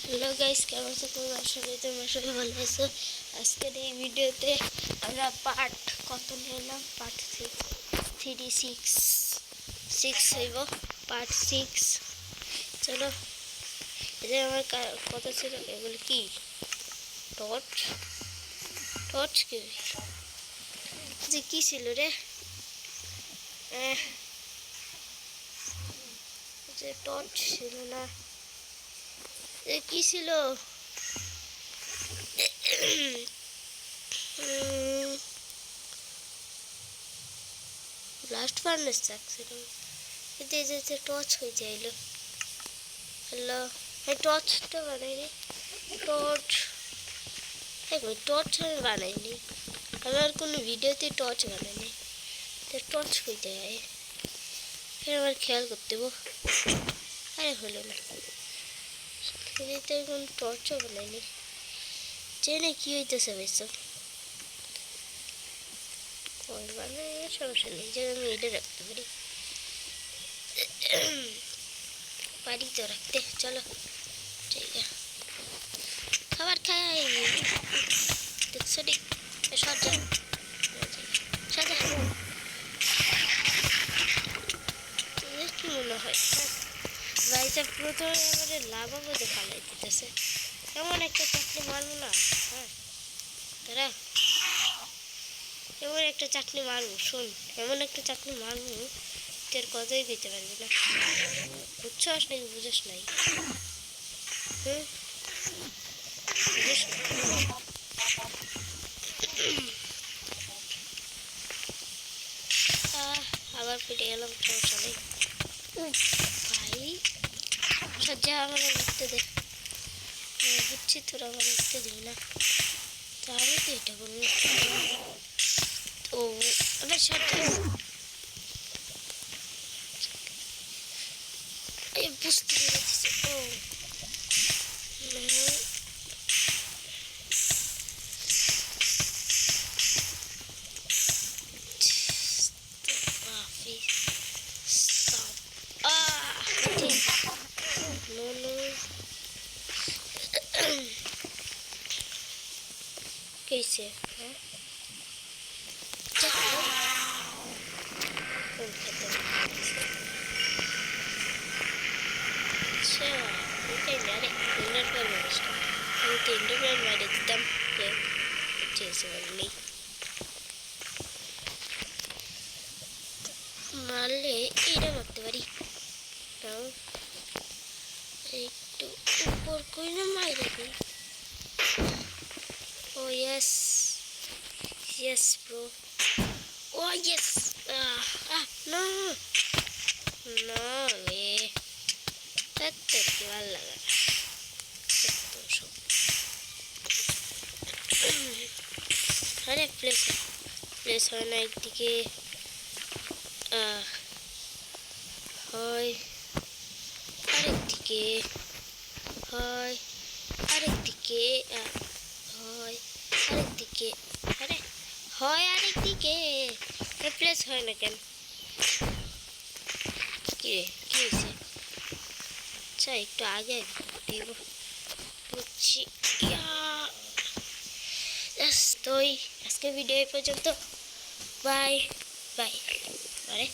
Hello guys, কেমন আছো তোমরা? আশা করি তোমরা সবাই ভালো আছো। আজকের এই ভিডিওতে আমরা পার্ট কত নিলাম? পার্ট 6 হইব, পার্ট 6। চলো, এটা আমার কথা ছিল। এগুলো কি? টর্চ টর্চ কি যে কি ছিল রে? যে টর্চ ছিল না, কি ছিল? ব্লাস্ট ফার্নেস চাকছিল, এতে যে টর্চ হয়ে যাইল। হ্যালো, এই টর্চটা বানাইনি। টর্চ টর্চ আমি বানাইনি, আমার কোনো ভিডিওতে টর্চ বানাইনি। টর্চ হয়ে যায়, ফের আবার খেয়াল করতে দেবো। আরে হলো না, এতে কোনো টর্চও বানাইনি। চেনে কি হইতেছে বেশ বানাই, সমস্যা নেই, যে আমি এটা রাখতে পারি পারি তো রাখতে। চলো ঠিক আছে, খাবার খাই। দেখছো ঠিক সাজা সাজা কি মনে হয় ভাইসা প্রথমে আমাদের লাভাবো দেখালাই দিতেছে। এমন একটা চাটনি মারবো না, হ্যাঁ তারা এমন একটা চাটনি মারবো। শোন, এমন একটা চাটনি মারবো তোর কথাই দিতে পারবি না। বুঝছস নাকি বুঝস নাই? হুম, বুঝিস না? আবার পেটে গেলাম, সমস্যা নেই ভাই। সজ্জা আমার উঠতে দে, বুঝছি তোরা আমার উঠতে দিবি না, তো আমি তো এটা বলবো। তো আমার সজ্জা বুঝতে পেরেছি। ও कैसे है अच्छा यारे इंटर पर मिस्टर हम तो इंटर पर मारे दम ये जैसे वाली मारले इधर मत वाली तो एक तो ऊपर कोई ना मारे कोई। Oh yes, yes bro. Oh yes. No way. That's igual लगा। अरे प्लेस है ना एक दिखे हाय, আরেক দিকে হায়, আরেক দিকে হয়, আরেক দিকে আরে হয়, আরেক দিকে প্লেস হয় না কেন? কি রে, কি হয়েছে? আচ্ছা একটু আগে দিব বুঝছি। তো আজকে ভিডিও এই পর্যন্ত। Bye bye. আরে